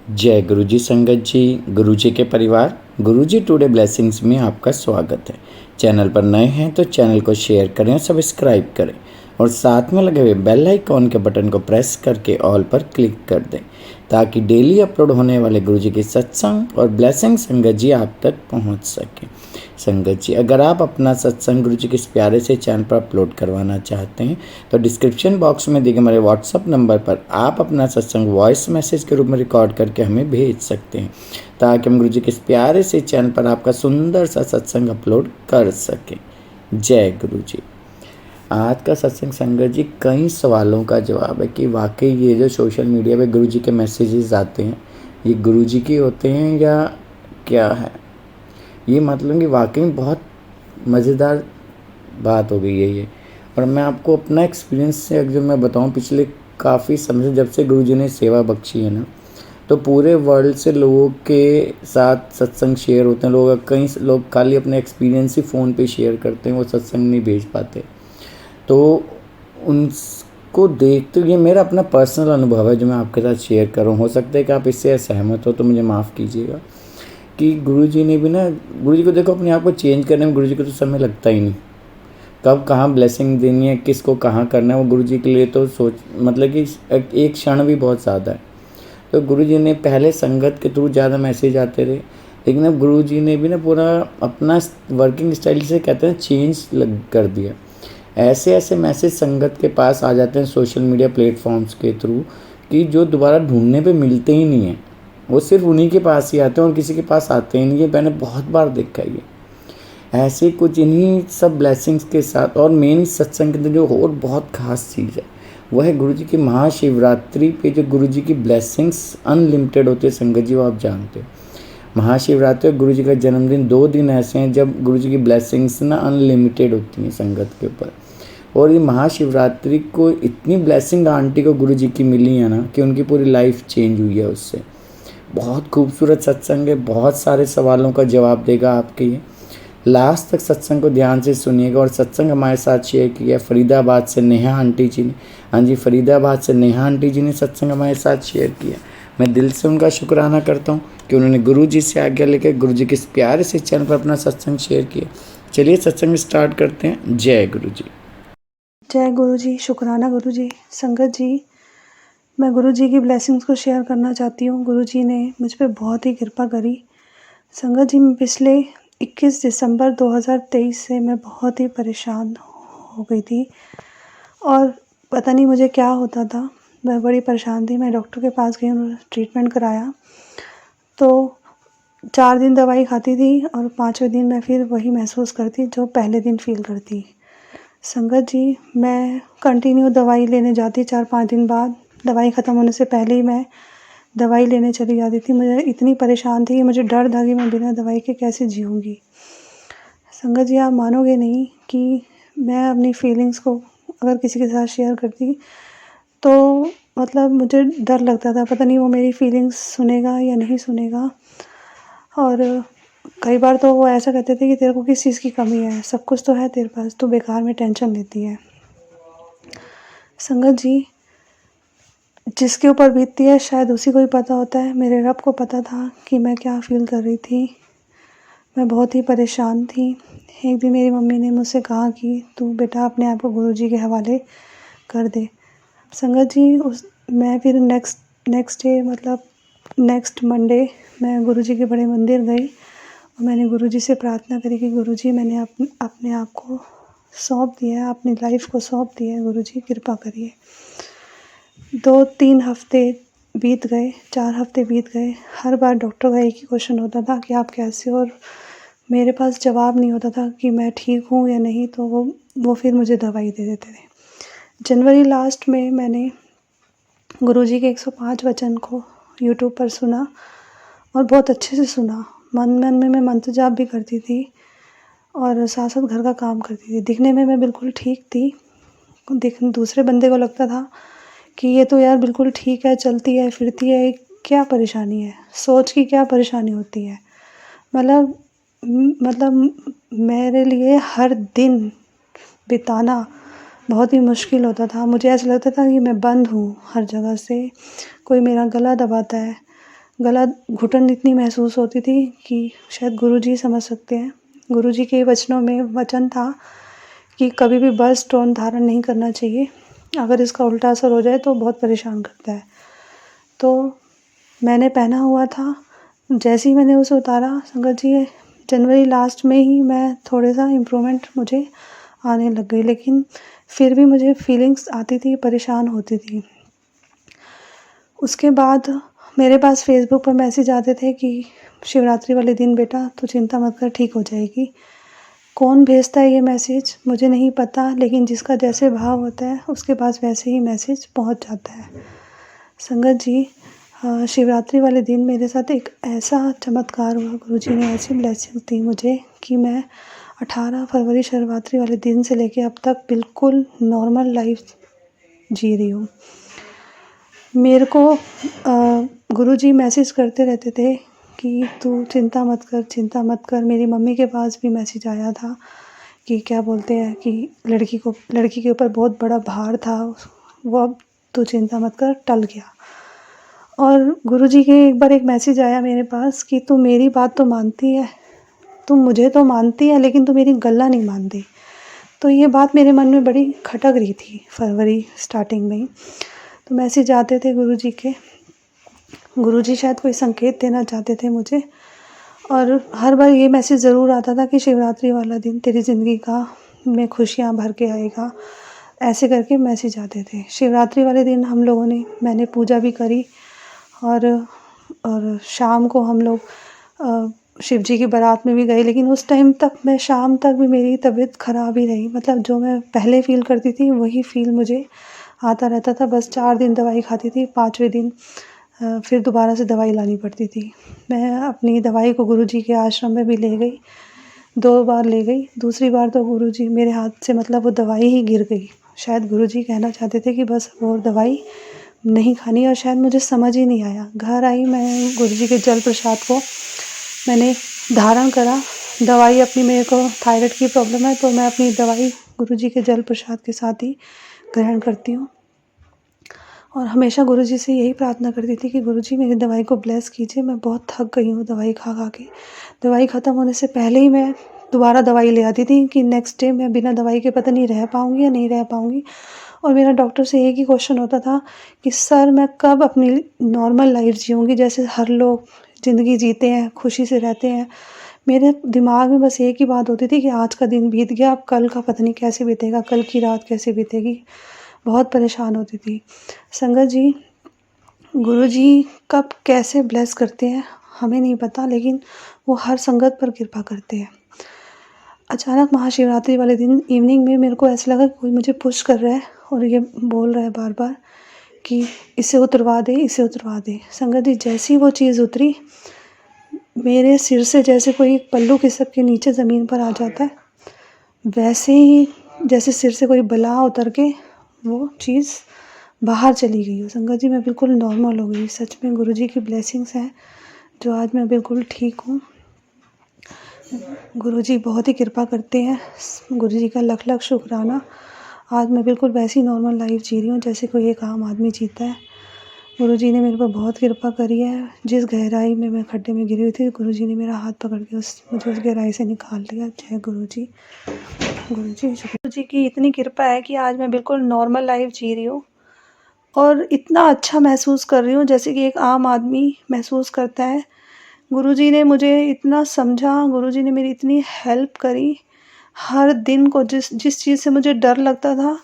जय गुरु जी संगत जी, गुरु जी के परिवार, गुरु जी टुडे ब्लेसिंग्स में आपका स्वागत है। चैनल पर नए हैं तो चैनल को शेयर करें और सब्सक्राइब करें और साथ में लगे हुए बेल आइकॉन के बटन को प्रेस करके ऑल पर क्लिक कर दें ताकि डेली अपलोड होने वाले गुरु जी के सत्संग और ब्लेसिंग संगत जी आप तक पहुंच सके। संगत जी, अगर आप अपना सत्संग गुरु जी के इस प्यारे से चैनल पर अपलोड करवाना चाहते हैं तो डिस्क्रिप्शन बॉक्स में दिए गए हमारे व्हाट्सअप नंबर पर आप अपना सत्संग वॉइस मैसेज के रूप में रिकॉर्ड करके हमें भेज सकते हैं ताकि हम गुरु जी के इस प्यारे से चैनल पर आपका सुंदर सा सत्संग अपलोड कर सकें। जय गुरु जी। आज का सत्संग संगत जी कई सवालों का जवाब है कि वाकई ये जो सोशल मीडिया पे गुरु जी के मैसेजेस आते हैं ये गुरु जी के होते हैं या क्या है। ये मतलब कि वाकई बहुत मज़ेदार बात हो गई है ये। और मैं आपको अपना एक्सपीरियंस से अगर मैं बताऊं, पिछले काफ़ी समय से जब से गुरु जी ने सेवा बख्शी है ना, तो पूरे वर्ल्ड से लोगों के साथ सत्संग शेयर होते हैं। लोग कई लोग खाली अपने एक्सपीरियंस ही फ़ोन पे शेयर करते हैं, वो सत्संग नहीं भेज पाते। तो उनको देखते हुए मेरा अपना पर्सनल अनुभव है जो मैं आपके साथ शेयर कर रहा हूँ। हो सकता है कि आप इससे असहमत हो तो मुझे माफ़ कीजिएगा कि गुरुजी ने भी ना, गुरुजी को देखो अपने आप को चेंज करने में गुरुजी को तो समय लगता ही नहीं। कब कहाँ ब्लेसिंग देनी है, किसको कहाँ करना है, वो गुरुजी के लिए तो सोच मतलब कि एक क्षण भी बहुत ज़्यादा है। तो गुरुजी ने पहले संगत के थ्रू ज़्यादा मैसेज आते रहे, लेकिन अब गुरुजी ने भी ना पूरा अपना वर्किंग स्टाइल से कहते हैं चेंज कर दिया। ऐसे ऐसे मैसेज संगत के पास आ जाते हैं सोशल मीडिया प्लेटफॉर्म्स के थ्रू कि जो दोबारा ढूंढने पे मिलते ही नहीं हैं। वो सिर्फ उन्हीं के पास ही आते हैं और किसी के पास आते ही नहीं है। मैंने बहुत बार देखा है ये। ऐसे कुछ इन्हीं सब ब्लेसिंग्स के साथ और मेन सत्संग के अंदर जो और बहुत खास चीज़ है वो है गुरु जी की महाशिवरात्रि पे जो गुरु जी की ब्लेसिंग्स अनलिमिटेड होती है। संगत जी वो आप जानते हो, महाशिवरात्रि और गुरु जी का जन्मदिन 2 दिन ऐसे हैं जब गुरु जी की ब्लेसिंग्स ना अनलिमिटेड होती हैं संगत के ऊपर। और ये महाशिवरात्रि को इतनी ब्लेसिंग आंटी को गुरु जी की मिली है ना कि उनकी पूरी लाइफ चेंज हुई है उससे। बहुत खूबसूरत सत्संग है, बहुत सारे सवालों का जवाब देगा आपके ये। लास्ट तक सत्संग को ध्यान से सुनिएगा। और सत्संग हमारे साथ शेयर किया फरीदाबाद से नेहा आंटी जी ने। हाँ जी, फरीदाबाद से नेहा आंटी जी ने सत्संग हमारे साथ शेयर किया। मैं दिल से उनका शुक्राना करता हूँ कि उन्होंने गुरु जी से आज्ञा लेकर गुरु जी के इस प्यारे से चैनल पर अपना सत्संग शेयर किया। चलिए सत्संग स्टार्ट करते हैं। जय गुरु जी। जय गुरु जी, शुक्राना गुरु जी। संगत जी, मैं गुरु जी की ब्लेसिंग्स को शेयर करना चाहती हूँ। गुरु जी ने मुझ पे बहुत ही कृपा करी। संगत जी, मैं पिछले 21 दिसंबर 2023 से मैं बहुत ही परेशान हो गई थी और पता नहीं मुझे क्या होता था। मैं बड़ी परेशान थी। मैं डॉक्टर के पास गई, उन्होंने ट्रीटमेंट कराया तो 4 दिन दवाई खाती थी और 5वें दिन मैं फिर वही महसूस करती जो पहले दिन फ़ील करती। संगत जी, मैं कंटिन्यू दवाई लेने जाती। 4-5 दिन बाद दवाई ख़त्म होने से पहले ही मैं दवाई लेने चली जाती थी। मुझे इतनी परेशान थी कि मुझे डर था कि मैं बिना दवाई के कैसे जीऊँगी। संगत जी, आप मानोगे नहीं कि मैं अपनी फीलिंग्स को अगर किसी के साथ शेयर करती तो मतलब मुझे डर लगता था, पता नहीं वो मेरी फीलिंग्स सुनेगा या नहीं सुनेगा। और कई बार तो वो ऐसा कहते थे कि तेरे को किस चीज़ की कमी है, सब कुछ तो है तेरे पास, तू बेकार में टेंशन लेती है। संगत जी, जिसके ऊपर बीतती है शायद उसी को ही पता होता है। मेरे रब को पता था कि मैं क्या फ़ील कर रही थी। मैं बहुत ही परेशान थी। एक दिन मेरी मम्मी ने मुझसे कहा कि तू बेटा अपने आप को गुरु जी के हवाले कर दे। संगत जी, मैं फिर नेक्स्ट डे मतलब नेक्स्ट मंडे मैं गुरु जी के बड़े मंदिर गई और मैंने गुरु जी से प्रार्थना करी कि गुरु जी, मैंने अपने आप को सौंप दिया है, अपनी लाइफ को सौंप दिया है, गुरु जी कृपा करिए। 2-3 हफ्ते बीत गए, 4 हफ्ते बीत गए। हर बार डॉक्टर का एक ही क्वेश्चन होता था कि आप कैसे हो, और मेरे पास जवाब नहीं होता था कि मैं ठीक हूँ या नहीं, तो वो फिर मुझे दवाई दे देते थे। जनवरी लास्ट में मैंने गुरु जी के 105 वचन को यूट्यूब पर सुना और बहुत अच्छे से सुना। मन में मैं मंत्र जाप भी करती थी और साथ साथ घर का काम करती थी। दिखने में मैं बिल्कुल ठीक थी। दूसरे बंदे को लगता था कि ये तो यार बिल्कुल ठीक है, चलती है फिरती है, क्या परेशानी है, सोच की क्या परेशानी होती है। मतलब मेरे लिए हर दिन बिताना बहुत ही मुश्किल होता था। मुझे ऐसा लगता था कि मैं बंद हूँ हर जगह से। कोई मेरा गला दबाता है, गला घुटन इतनी महसूस होती थी कि शायद गुरुजी समझ सकते हैं। गुरुजी के वचनों में वचन था कि कभी भी बस स्टोन धारण नहीं करना चाहिए, अगर इसका उल्टा असर हो जाए तो बहुत परेशान करता है। तो मैंने पहना हुआ था, जैसे ही मैंने उसे उतारा संगत जी, जनवरी लास्ट में ही मैं थोड़ा सा इम्प्रूवमेंट मुझे आने लग गई, लेकिन फिर भी मुझे फीलिंग्स आती थी, परेशान होती थी। उसके बाद मेरे पास फेसबुक पर मैसेज आते थे कि शिवरात्रि वाले दिन बेटा तू चिंता मत कर, ठीक हो जाएगी। कौन भेजता है ये मैसेज मुझे नहीं पता, लेकिन जिसका जैसे भाव होता है उसके पास वैसे ही मैसेज पहुंच जाता है। संगत जी, शिवरात्रि वाले दिन मेरे साथ एक ऐसा चमत्कार हुआ, गुरुजी ने ऐसी ब्लेसिंग दी मुझे कि मैं 18 फरवरी शिवरात्रि वाले दिन से लेके अब तक बिल्कुल नॉर्मल लाइफ जी रही हूँ। मेरे को गुरुजी मैसेज करते रहते थे कि तू चिंता मत कर, चिंता मत कर। मेरी मम्मी के पास भी मैसेज आया था कि क्या बोलते हैं कि लड़की के ऊपर बहुत बड़ा भार था, वो अब तू चिंता मत कर, टल गया। और गुरुजी के एक बार एक मैसेज आया मेरे पास कि तू मेरी बात तो मानती है, तू मुझे तो मानती है, लेकिन तू मेरी गल्ला नहीं मानती। तो ये बात मेरे मन में बड़ी खटक रही थी फरवरी स्टार्टिंग में ही। तो मैसेज आते थे गुरुजी के, गुरुजी शायद कोई संकेत देना चाहते थे मुझे, और हर बार ये मैसेज ज़रूर आता था कि शिवरात्रि वाला दिन तेरी ज़िंदगी का में खुशियाँ भर के आएगा, ऐसे करके मैसेज आते थे। शिवरात्रि वाले दिन मैंने पूजा भी करी, और शाम को हम लोग शिव जी की बारात में भी गए, लेकिन उस टाइम तक मैं शाम तक भी मेरी तबीयत ख़राब ही रही। मतलब जो मैं पहले फ़ील करती थी वही फ़ील मुझे आता रहता था। बस 4 दिन दवाई खाती थी, 5वें दिन फिर दोबारा से दवाई लानी पड़ती थी। मैं अपनी दवाई को गुरुजी के आश्रम में भी ले गई, 2 बार ले गई। दूसरी बार तो गुरुजी मेरे हाथ से मतलब वो दवाई ही गिर गई। शायद गुरुजी कहना चाहते थे कि बस वो दवाई नहीं खानी, और शायद मुझे समझ ही नहीं आया। घर आई, मैं गुरुजी के जल प्रसाद को मैंने धारण करा। दवाई अपनी, मेरे को थायराइड की प्रॉब्लम है, तो मैं अपनी दवाई गुरुजी के जल प्रसाद के साथ ही ग्रहण करती हूँ। और हमेशा गुरुजी से यही प्रार्थना करती थी कि गुरुजी मेरी दवाई को ब्लेस कीजिए, मैं बहुत थक गई हूँ दवाई खा खा के। दवाई ख़त्म होने से पहले ही मैं दोबारा दवाई ले आती थी कि नेक्स्ट डे मैं बिना दवाई के पता नहीं रह पाऊँगी या नहीं रह पाऊँगी। और मेरा डॉक्टर से एक ही क्वेश्चन होता था कि सर मैं कब अपनी नॉर्मल लाइफ जीऊँगी, जैसे हर लोग ज़िंदगी जीते हैं, खुशी से रहते हैं। मेरे दिमाग में बस एक ही बात होती थी कि आज का दिन बीत गया, अब कल का पता नहीं कैसे बीतेगा, कल की रात कैसे बीतेगी। बहुत परेशान होती थी। संगत जी, गुरुजी कब कैसे ब्लेस करते हैं हमें नहीं पता, लेकिन वो हर संगत पर कृपा करते हैं। अचानक महाशिवरात्रि वाले दिन इवनिंग में मेरे को ऐसा लगा कोई मुझे पुश कर रहा है और ये बोल रहा है बार बार कि इसे उतरवा दे, इसे उतरवा दे। संगत जी, जैसी वो चीज़ उतरी, मेरे सिर से जैसे कोई पल्लू खिसक के नीचे ज़मीन पर आ जाता है, वैसे ही जैसे सिर से कोई बला उतर के वो चीज़ बाहर चली गई हो। संगत जी, मैं बिल्कुल नॉर्मल हो गई। सच में गुरुजी की ब्लेसिंग्स हैं जो आज मैं बिल्कुल ठीक हूँ। गुरुजी बहुत ही कृपा करते हैं, गुरुजी का लख लख शुक्राना। आज मैं बिल्कुल वैसी नॉर्मल लाइफ जी रही हूँ जैसे कोई एक आम आदमी जीता है। गुरुजी ने मेरे पर बहुत कृपा करी है। जिस गहराई में मैं खड्डे में गिरी हुई थी, गुरुजी ने मेरा हाथ पकड़ के मुझे उस गहराई से निकाल लिया। जय गुरुजी। गुरुजी की इतनी कृपा है कि आज मैं बिल्कुल नॉर्मल लाइफ जी रही हूँ और इतना अच्छा महसूस कर रही हूँ जैसे कि एक आम आदमी महसूस करता है। गुरुजी ने मुझे इतना समझा, गुरुजी ने मेरी इतनी हेल्प करी। हर दिन को जिस चीज़ से मुझे डर लगता था,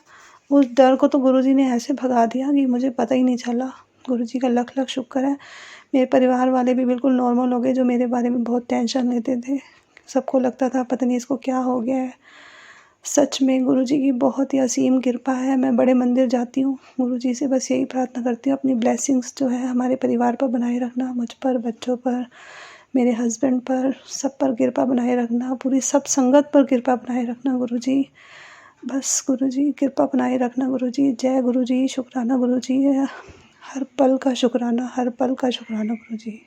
उस डर को तो गुरुजी ने ऐसे भगा दिया कि मुझे पता ही नहीं चला। गुरुजी का लख लख शुक्र है। मेरे परिवार वाले भी बिल्कुल नॉर्मल हो गए, जो मेरे बारे में बहुत टेंशन लेते थे। सबको लगता था पता नहीं इसको क्या हो गया है। सच में गुरुजी की बहुत ही असीम कृपा है। मैं बड़े मंदिर जाती हूँ, गुरुजी से बस यही प्रार्थना करती हूँ अपनी ब्लेसिंग्स जो है हमारे परिवार पर बनाए रखना, मुझ पर, बच्चों पर, मेरे हस्बैंड पर, सब पर कृपा बनाए रखना, पूरी सब संगत पर कृपा बनाए रखना गुरुजी। बस गुरुजी कृपा बनाए रखना गुरुजी। जय गुरुजी, शुक्राना गुरुजी, हर पल का शुक्राना, हर पल का शुक्राना गुरुजी।